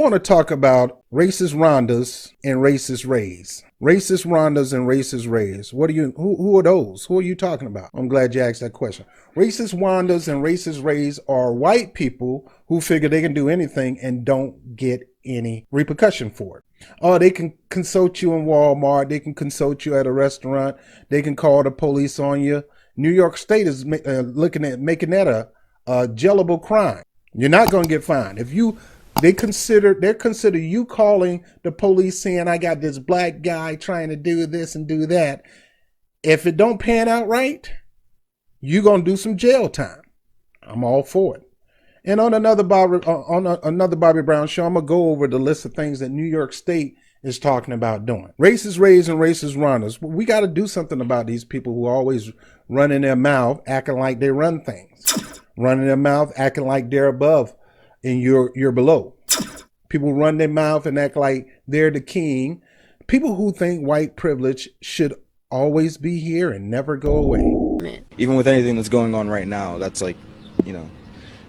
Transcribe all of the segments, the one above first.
want to talk about racist Rondas and racist Rays. Racist Rondas and racist Rays. Who are those? Who are you talking about? I'm glad you asked that question. Racist Rondas and racist Rays are white people who figure they can do anything and don't get any repercussion for it. Oh, they can consult you in Walmart. They can consult you at a restaurant. They can call the police on you. New York State is looking at making that a jailable crime. You're not going to get fined. If they consider you calling the police saying, I got this black guy trying to do this and do that. If it don't pan out right, you're going to do some jail time. I'm all for it. And on another Bobby Brown show, I'm going to go over the list of things that New York State is talking about doing. Racist Rays and racist Rondas. We got to do something about these people who are always running their mouth, acting like they run things. Running their mouth, acting like they're above and you're below. People run their mouth and act like they're the king. People who think white privilege should always be here and never go away. Even with anything that's going on right now, that's like,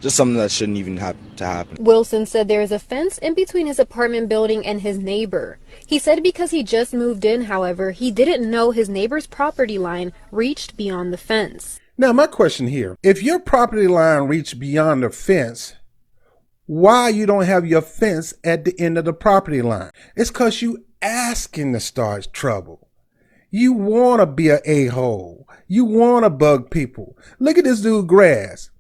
just something that shouldn't even have to happen. Wilson said there is a fence in between his apartment building and his neighbor. He said because he just moved in, however, he didn't know his neighbor's property line reached beyond the fence. Now, my question here, if your property line reached beyond the fence, why you don't have your fence at the end of the property line? It's because you asking to start trouble. You want to be an a-hole. You want to bug people. Look at this dude grass.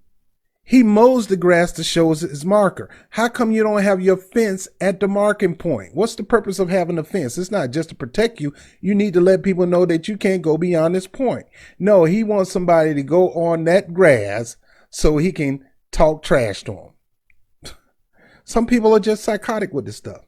He mows the grass to show his marker. How come you don't have your fence at the marking point? What's the purpose of having a fence? It's not just to protect you. You need to let people know that you can't go beyond this point. No, he wants somebody to go on that grass so he can talk trash to him. Some people are just psychotic with this stuff.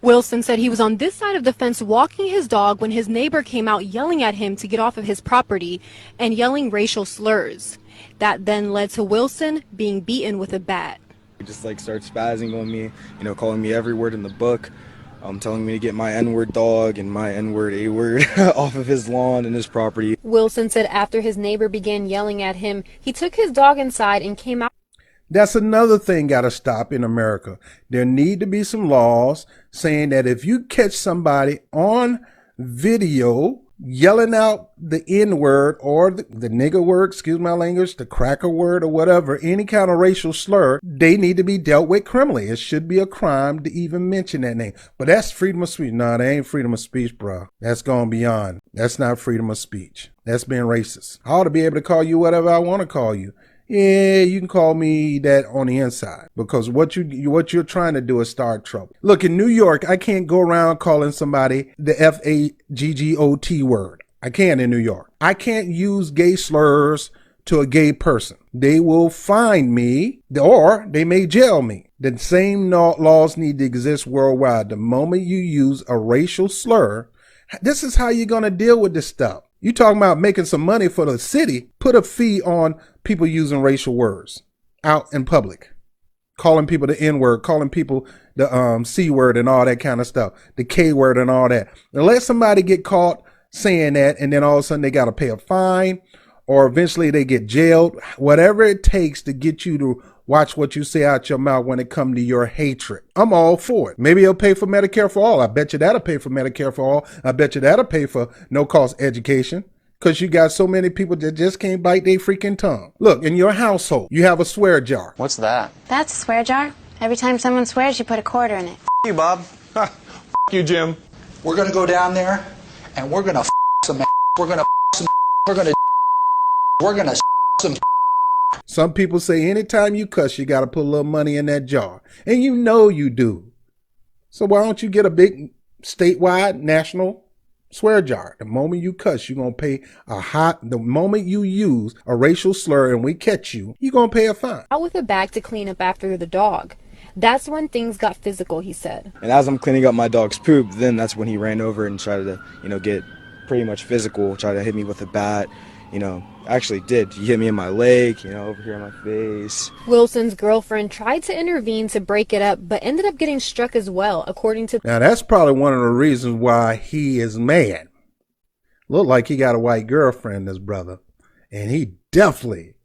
Wilson said he was on this side of the fence walking his dog when his neighbor came out yelling at him to get off of his property and yelling racial slurs. That then led to Wilson being beaten with a bat. He just starts spazzing on me, calling me every word in the book, telling me to get my N-word dog and my N-word A-word off of his lawn and his property. Wilson said after his neighbor began yelling at him, he took his dog inside and came out. That's another thing got to stop in America. There need to be some laws saying that if you catch somebody on video yelling out the N-word or the nigger word, excuse my language, the cracker word or whatever, any kind of racial slur, they need to be dealt with criminally. It should be a crime to even mention that name. But that's freedom of speech. No, that ain't freedom of speech, bro. That's gone beyond. That's not freedom of speech. That's being racist. I ought to be able to call you whatever I want to call you. Yeah, you can call me that on the inside because what you're trying to do is start trouble. Look, in New York, I can't go around calling somebody the F-A-G-G-O-T word. I can't in New York. I can't use gay slurs to a gay person. They will fine me or they may jail me. The same laws need to exist worldwide. The moment you use a racial slur, this is how you're going to deal with this stuff. You talking about making some money for the city, put a fee on people using racial words out in public, calling people the N-word, calling people the C-word and all that kind of stuff, the K-word and all that. And let somebody get caught saying that and then all of a sudden they got to pay a fine or eventually they get jailed, whatever it takes to get you to watch what you say out your mouth when it comes to your hatred. I'm all for it. Maybe it'll pay for Medicare for all. I bet you that'll pay for Medicare for all. I bet you that'll pay for no-cost education because you got so many people that just can't bite their freaking tongue. Look, in your household, you have a swear jar. What's that? That's a swear jar. Every time someone swears, you put a quarter in it. F you, Bob. F you, Jim. We're going to go down there and we're going to some we're going to some we're going to some. Some people say anytime you cuss, you got to put a little money in that jar. And you know you do. So why don't you get a big statewide national swear jar? The moment you cuss, you're going to pay the moment you use a racial slur and we catch you, you're going to pay a fine. Out with a bag to clean up after the dog. That's when things got physical, he said. And as I'm cleaning up my dog's poop, then that's when he ran over and tried to, get pretty much physical, tried to hit me with a bat. Actually did. He hit me in my leg, over here in my face. Wilson's girlfriend tried to intervene to break it up, but ended up getting struck as well, according to... Now, that's probably one of the reasons why he is mad. Look like he got a white girlfriend, this brother. And he definitely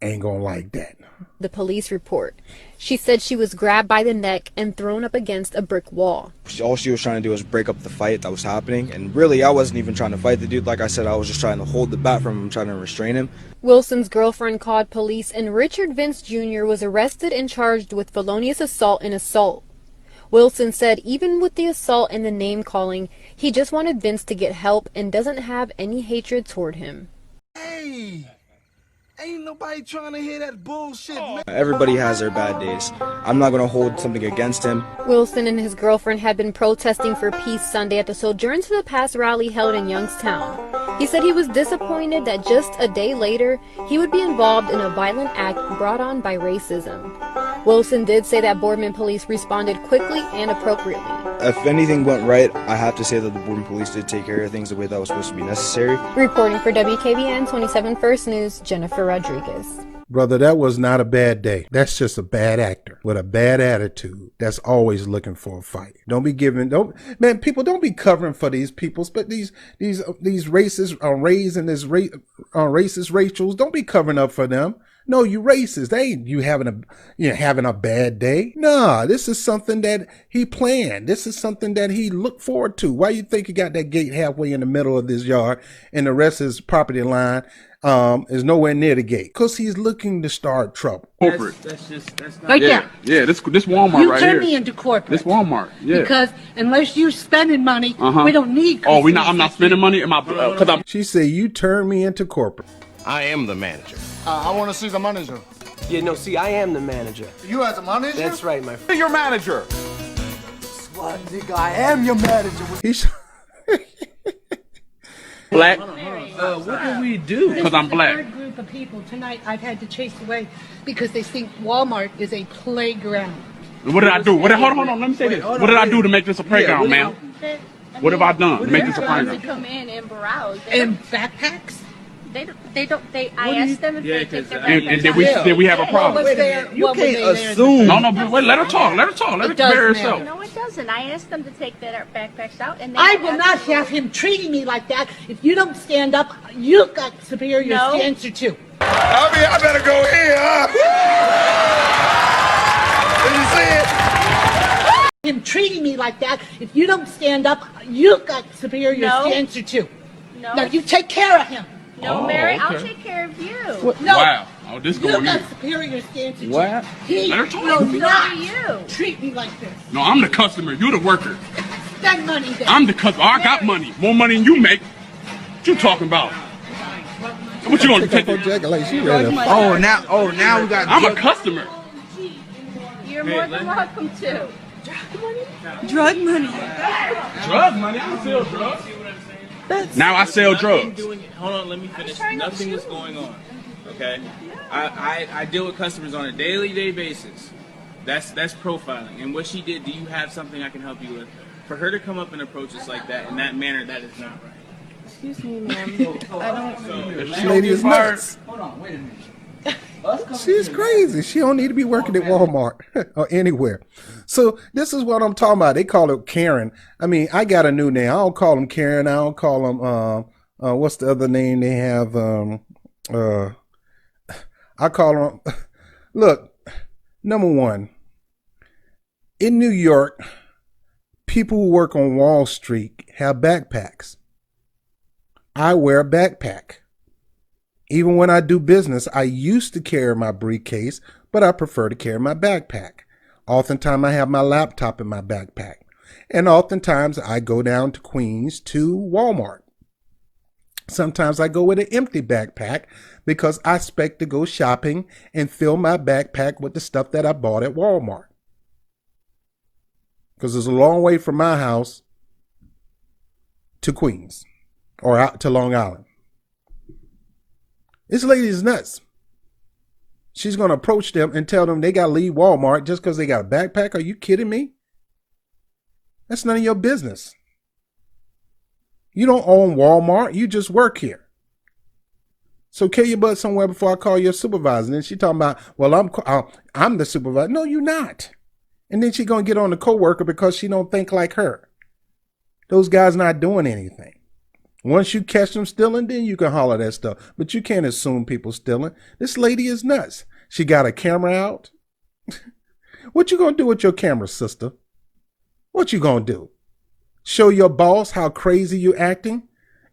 ain't gonna like that. The police report. She said she was grabbed by the neck and thrown up against a brick wall. All she was trying to do was break up the fight that was happening. And really, I wasn't even trying to fight the dude. Like I said, I was just trying to hold the bat from him, trying to restrain him. Wilson's girlfriend called police, and Richard Vince Jr. was arrested and charged with felonious assault and assault. Wilson said even with the assault and the name calling, he just wanted Vince to get help and doesn't have any hatred toward him. Hey, ain't nobody trying to hear that bullshit, man. Everybody has their bad days. I'm not going to hold something against him. Wilson and his girlfriend had been protesting for peace Sunday at the Sojourn to the Pass rally held in Youngstown. He said he was disappointed that just a day later, he would be involved in a violent act brought on by racism. Wilson did say that Boardman police responded quickly and appropriately. If anything went right, I have to say that the Boardman police did take care of things the way that was supposed to be necessary. Reporting for WKBN 27 First News, Jennifer Rodriguez. Brother, that was not a bad day. That's just a bad actor with a bad attitude that's always looking for a fight. People don't be covering for these peoples, but these racists raising this racist Rachels, don't be covering up for them. No, you racist. They ain't you having a bad day. Nah, this is something that he planned. This is something that he looked forward to. Why you think he got that gate halfway in the middle of this yard and the rest of his property line is nowhere near the gate? Because he's looking to start trouble. Corporate. That's not right there. Yeah, this Walmart right here. You turn me into corporate. This Walmart. Yeah. Because unless you're spending money, we don't need. Oh, I'm not spending money. She said, "You turn me into corporate." I am the manager. I want to see the manager. Yeah, no, see, I am the manager. You are the manager? That's right, my friend. Your manager. What, nigga? I am your manager. He's black. What do we do? Because I'm black. Third group of people tonight I've had to chase away because they think Walmart is a playground. What did I do? Hold on. Let me say this. What did I do to make this a playground, ma'am? What have I done to make this a playground? They come in and browse. And backpacks? I asked them if they take their backpacks. And did we have a problem? You can't assume. No, but wait, let her talk. Let her compare herself. No, it doesn't. I asked them to take their backpacks out, and I will not have him treating me like that. If you don't stand up, you've got superiors to answer to. I better go here, huh? Did you see it? Him treating me like that. If you don't stand up, you've got superiors to answer to. No. Now you take care of him. No, Mary, I'll take care of you. No. Wow. Oh, this going You've in. got superiors to answer to. What? He Let her talk. will So not do you. treat me like this. No, I'm the customer. You're the worker. Spend money then. I'm the customer. I got money. More money than you make. What you talking about? What you gonna take? Oh, now we got. I'm a customer. You're more than welcome to. Drug money. Drug money? I don't sell drugs. Now I sell drugs. Hold on, let me finish. Nothing is going on. Okay? I deal with customers on a daily basis. That's profiling. And what she did, do you have something I can help you with? For her to come up and approach us like that, in that manner, that is not right. Excuse me, ma'am. This lady is nuts. Hold on, wait a minute. She's crazy. She don't need to be working at Walmart or anywhere. So this is what I'm talking about. They call it Karen. I mean, I got a new name. I don't call them Karen. I don't call them, what's the other name they have? I call them, look, number one, in New York, people who work on Wall Street have backpacks. I wear a backpack. Even when I do business, I used to carry my briefcase, but I prefer to carry my backpack. Oftentimes, I have my laptop in my backpack. And oftentimes, I go down to Queens to Walmart. Sometimes I go with an empty backpack because I expect to go shopping and fill my backpack with the stuff that I bought at Walmart. Because it's a long way from my house to Queens or out to Long Island. This lady is nuts. She's going to approach them and tell them they got to leave Walmart just because they got a backpack. Are you kidding me? That's none of your business. You don't own Walmart. You just work here. So carry your butt somewhere before I call your supervisor. And then she talking about, well, I'm the supervisor. No, you're not. And then she going to get on the coworker because she don't think like her. Those guys not doing anything. Once you catch them stealing, then you can holler that stuff. But you can't assume people stealing. This lady is nuts. She got a camera out. What you gonna do with your camera, sister? What you gonna do? Show your boss how crazy you acting?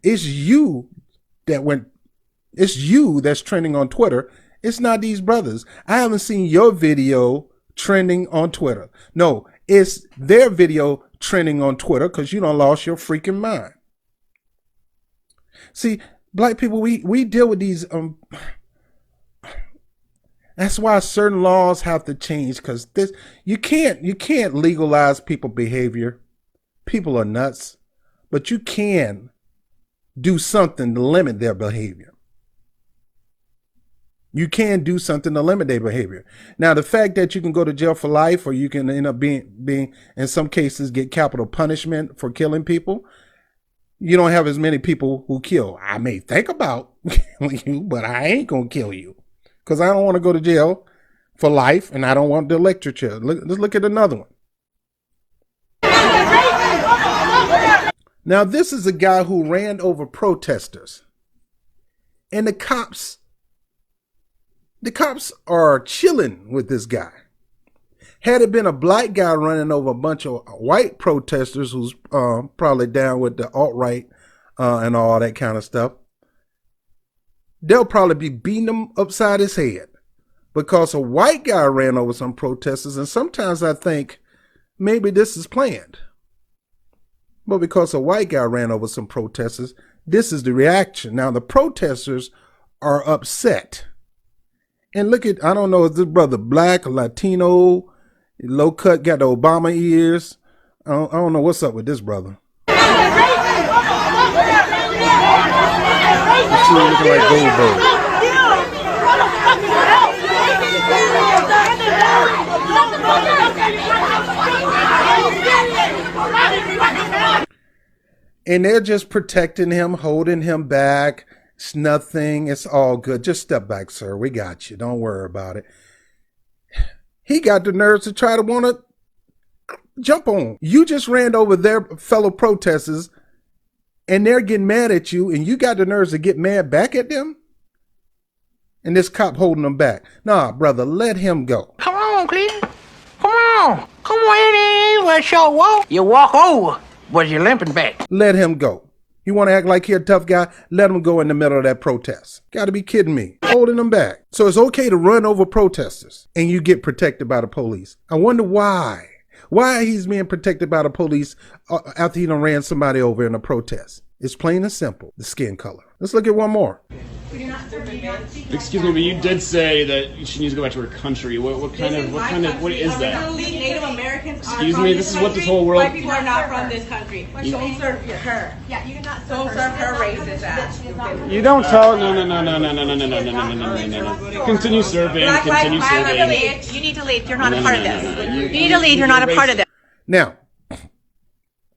It's you that's trending on Twitter. It's not these brothers. I haven't seen your video trending on Twitter. No, it's their video trending on Twitter because you done lost your freaking mind. See, black people, we deal with these. That's why certain laws have to change, because you can't legalize people's behavior. People are nuts, but you can do something to limit their behavior. You can do something to limit their behavior. Now, the fact that you can go to jail for life, or you can end up being in some cases get capital punishment for killing people. You don't have as many people who kill. I may think about killing you, but I ain't gonna kill you because I don't want to go to jail for life, and I don't want the electric chair. Let's look at another one. Now, this is a guy who ran over protesters, and the cops are chilling with this guy. Had it been a black guy running over a bunch of white protesters who's probably down with the alt-right and all that kind of stuff, they'll probably be beating him upside his head because a white guy ran over some protesters. And sometimes I think maybe this is planned. But because a white guy ran over some protesters, this is the reaction. Now, the protesters are upset. And look at, I don't know, is this brother black or Latino? Low cut, got the Obama ears. I don't know what's up with this brother. Looking like Goldberg. And they're just protecting him, holding him back. It's nothing. It's all good. Just step back, sir. We got you. Don't worry about it. He got the nerves to try to want to jump on. You just ran over their fellow protesters and they're getting mad at you, and you got the nerves to get mad back at them? And this cop holding them back. Nah, brother, let him go. Come on, Cleveland. Come on. Come on, where's your walk? You walk over, but you're limping back. Let him go. You want to act like you're a tough guy? Let him go in the middle of that protest. Got to be kidding me. Holding them back. So it's okay to run over protesters and you get protected by the police. I wonder why. Why he's being protected by the police after he done ran somebody over in a protest. It's plain and simple. The skin color. Let's look at one more. Excuse me, but you did say that she needs to go back to her country. What is that? Native Americans Excuse me, this is what this whole world. White people are not from this country. Don't serve her. Yeah, you cannot serve her racist ass. You don't tell. No. Continue serving. Continue serving. You need to leave. You're not a part of this. You need to leave. You're not a part of this. Now,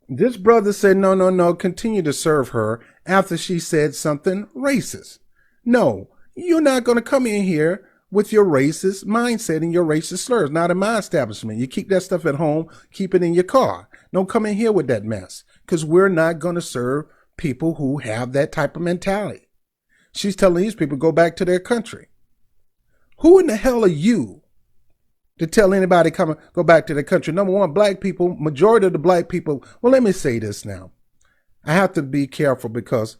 this brother said, no, continue to serve her after she said something racist. No, you're not going to come in here with your racist mindset and your racist slurs. Not in my establishment. You keep that stuff at home, keep it in your car. Don't come in here with that mess, because we're not going to serve people who have that type of mentality. She's telling these people to go back to their country. Who in the hell are you to tell anybody go back to their country? Number one, black people, majority of the black people. Well, let me say this now. I have to be careful because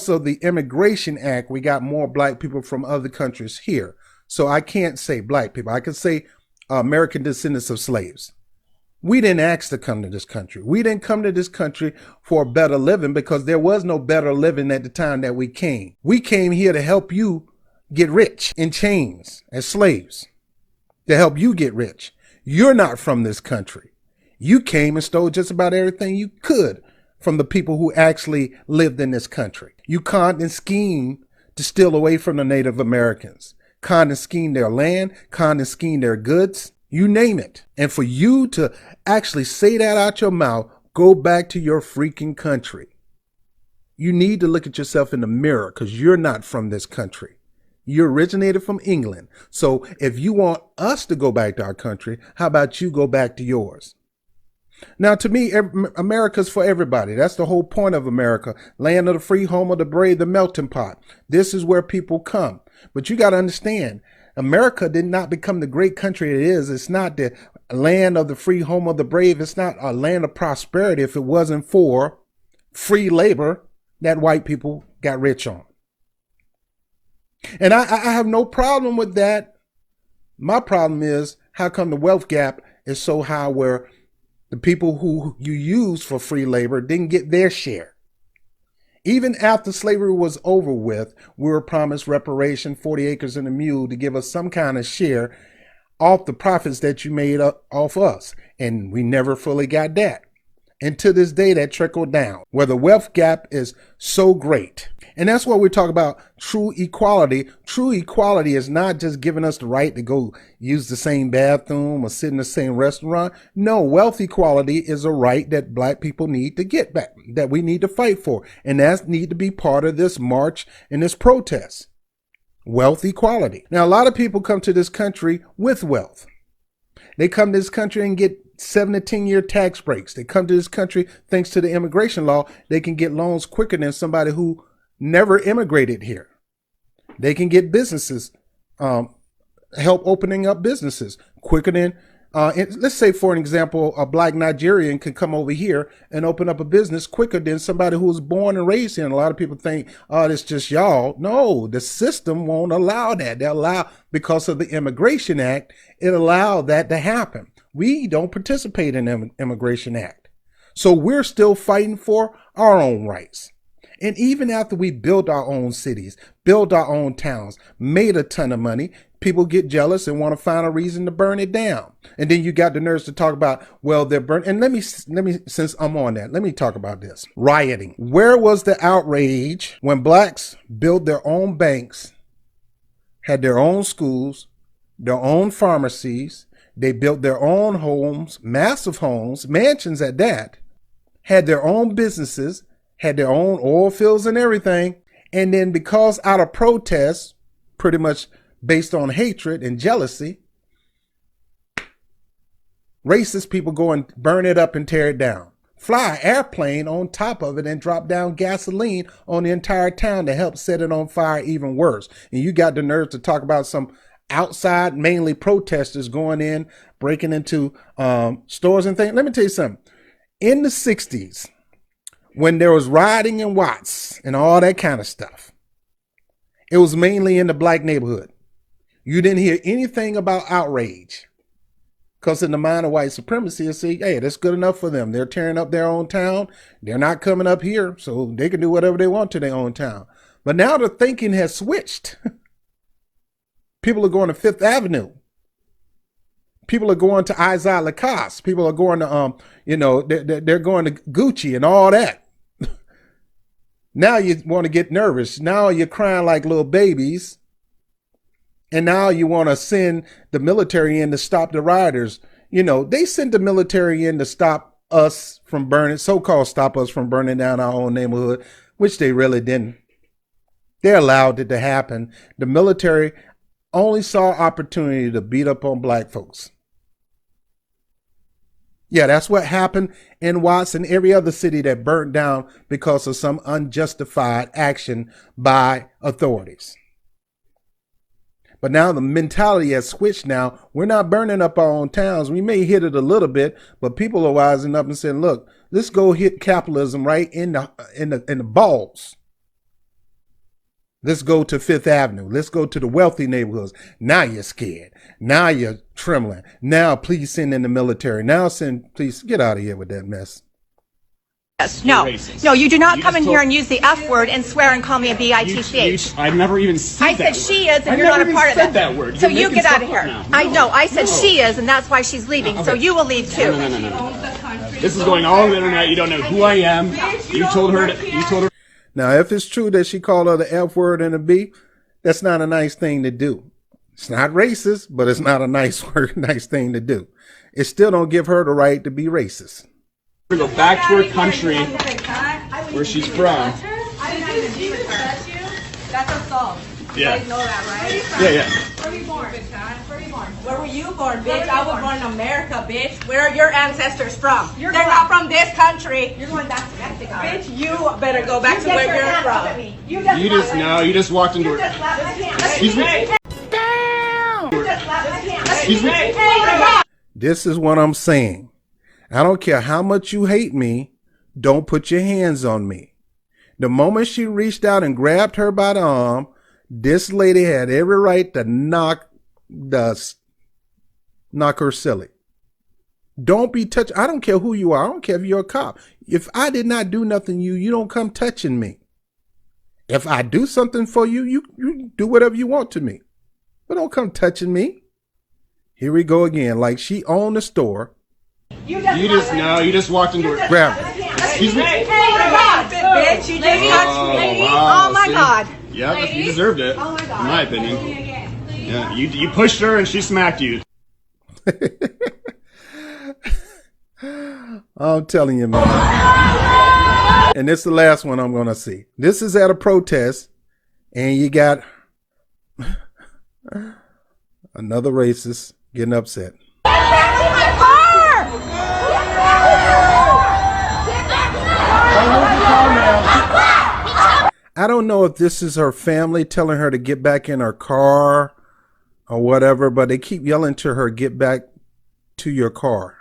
of the Immigration Act, we got more black people from other countries here. So I can't say black people. I can say American descendants of slaves. We didn't ask to come to this country. We didn't come to this country for a better living because there was no better living at the time that we came. We came here to help you get rich in chains as slaves, to help you get rich. You're not from this country. You came and stole just about everything you could from the people who actually lived in this country. You conned and schemed to steal away from the Native Americans. Conned and schemed their land, conned and schemed their goods, you name it. And for you to actually say that out your mouth, go back to your freaking country. You need to look at yourself in the mirror because you're not from this country. You originated from England. So if you want us to go back to our country, how about you go back to yours? Now, to me, America's for everybody. That's the whole point of America. Land of the free, home of the brave, the melting pot. This is where people come. But you got to understand, America did not become the great country it is. It's not the land of the free, home of the brave. It's not a land of prosperity if it wasn't for free labor that white people got rich on. And I have no problem with that. My problem is, how come the wealth gap is so high where the people who you use for free labor didn't get their share? Even after slavery was over with, we were promised reparation, 40 acres and a mule, to give us some kind of share off the profits that you made off us. And we never fully got that. And to this day, that trickled down, where the wealth gap is so great. And that's what we talk about, true equality. True equality is not just giving us the right to go use the same bathroom or sit in the same restaurant. No, wealth equality is a right that black people need to get back, that we need to fight for. And that need to be part of this march and this protest. Wealth equality. Now, a lot of people come to this country with wealth. They come to this country and get 7 to 10 year tax breaks. They come to this country thanks to the immigration law. They can get loans quicker than somebody who never immigrated here. They can get businesses, help opening up businesses quicker than, let's say, for an example, a black Nigerian can come over here and open up a business quicker than somebody who was born and raised here. And a lot of people think, oh, it's just y'all. No, the system won't allow that. They allow, because of the Immigration Act, it allowed that to happen. We don't participate in the Immigration Act. So we're still fighting for our own rights. And even after we built our own cities, built our own towns, made a ton of money, people get jealous and want to find a reason to burn it down. And then you got the nerves to talk about, well, they're burnt. And let me, since I'm on that, let me talk about this. Rioting. Where was the outrage when blacks built their own banks, had their own schools, their own pharmacies, they built their own homes, massive homes, mansions at that, had their own businesses, had their own oil fields and everything. And then because out of protest, pretty much based on hatred and jealousy, racist people go and burn it up and tear it down. Fly an airplane on top of it and drop down gasoline on the entire town to help set it on fire even worse. And you got the nerve to talk about some outside, mainly protesters going in, breaking into stores and things. Let me tell you something. In the 60s, when there was rioting in Watts and all that kind of stuff, it was mainly in the black neighborhood. You didn't hear anything about outrage, because in the mind of white supremacy, you see, hey, that's good enough for them. They're tearing up their own town. They're not coming up here, so they can do whatever they want to their own town. But now the thinking has switched. People are going to Fifth Avenue. People are going to Isaiah Lacoste. People are going to, they're going to Gucci and all that. Now you want to get nervous. Now you're crying like little babies. And now you want to send the military in to stop the rioters. You know, they sent the military in to stop us from burning, so-called stop us from burning down our own neighborhood, which they really didn't. They allowed it to happen. The military only saw opportunity to beat up on black folks. Yeah, that's what happened in Watts and every other city that burnt down because of some unjustified action by authorities. But now the mentality has switched now. We're not burning up our own towns. We may hit it a little bit, but people are wising up and saying, look, let's go hit capitalism right in the balls. Let's go to Fifth Avenue. Let's go to the wealthy neighborhoods. Now you're scared. Now you're trembling. Now please send in the military. Now please get out of here with that mess. Yes, no, you do not come in here and use the F word and swear and call me a B-I-T-C-H. I've never even said that. I said she is, and you're not a part of that. that word. So you get out of here. I know. I said she is, and that's why she's leaving. So you will leave too. No. This is going all over the internet. You don't know who I am. You told her. Now, if it's true that she called her the F word and a B, that's not a nice thing to do. It's not racist, but it's not a nice thing to do. It still don't give her the right to be racist. Go back to her country where she's from. That's assault. Yeah. You guys know that, right? Yeah. you born? Where were you born, bitch? I was born in America, bitch. Where are your ancestors from? They're not from this country. You're going back to Mexico. Bitch, you better go back to where you're from. You just walked into it. Excuse me. Excuse me. This is what I'm saying. I don't care how much you hate me. Don't put your hands on me. The moment she reached out and grabbed her by the arm, this lady had every right to knock her silly. Don't be touched. I don't care who you are. I don't care if you're a cop. If I did not do nothing to you, you don't come touching me. If I do something for you, you do whatever you want to me. But don't come touching me. Here we go again. Like she owned the store. You just walked into it. Grab her. Excuse me. Bitch, you just touched me. Wow, Oh my God. Yeah, you deserved it. Oh my God. In my opinion. Yeah, you pushed her and she smacked you. I'm telling you, man. And this is the last one I'm going to see. This is at a protest, and you got another racist getting upset. I don't know if this is her family telling her to get back in her car or whatever, but they keep yelling to her, get back to your car.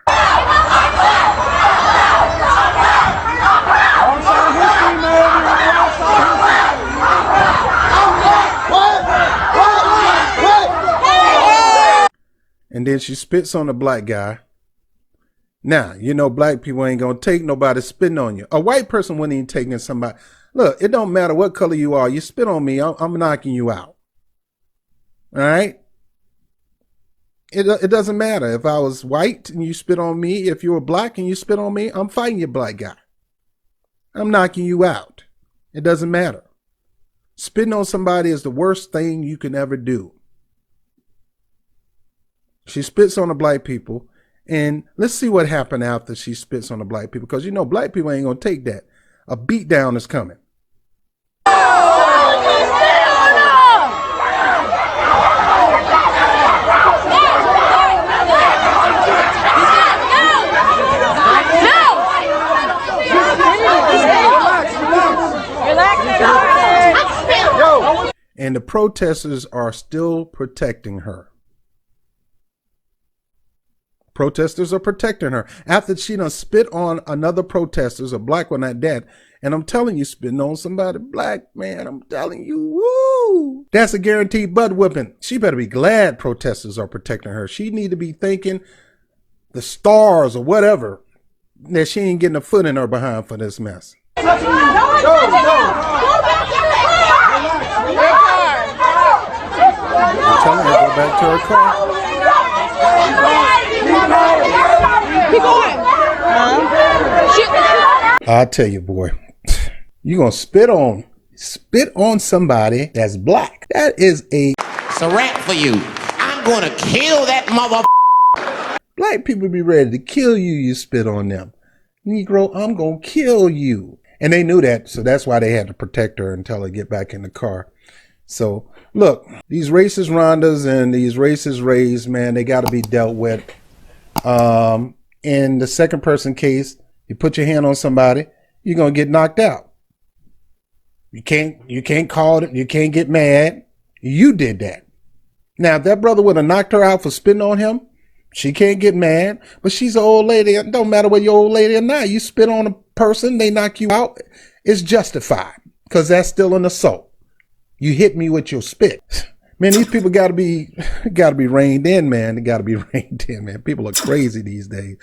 And then she spits on the black guy. Now, you know black people ain't going to take nobody spitting on you. A white person wouldn't even take in somebody. Look, it don't matter what color you are. You spit on me, I'm knocking you out. All right? It doesn't matter. If I was white and you spit on me, if you were black and you spit on me, I'm fighting you, black guy. I'm knocking you out. It doesn't matter. Spitting on somebody is the worst thing you can ever do. She spits on the black people. And let's see what happened after she spits on the black people. Because, you know, black people ain't going to take that. A beat down is coming. And the protesters are still protecting her. Protesters are protecting her after she done spit on another protesters, a black one at that. And I'm telling you, spitting on somebody black, man, I'm telling you, woo, that's a guaranteed butt whipping. She better be glad protesters are protecting her. She need to be thanking the stars or whatever that she ain't getting a foot in her behind for this mess. I'm telling her, go back to her car. I tell you, boy, you gonna spit on somebody that's black. That is It's a rap for you. I'm gonna kill that mother. Black people be ready to kill you. You spit on them, Negro. I'm gonna kill you, and they knew that, so that's why they had to protect her and tell her to get back in the car. So look, these racist Rondas and these racist Rays, man, they got to be dealt with. In the second person case, you put your hand on somebody, you're going to get knocked out. You can't call it. You can't get mad. You did that. Now, if that brother would have knocked her out for spitting on him, she can't get mad, but she's an old lady. It don't matter whether you're old lady or not. You spit on a person, they knock you out. It's justified because that's still an assault. You hit me with your spit. Man, these people gotta be reined in, man. They gotta be reined in, man. People are crazy these days.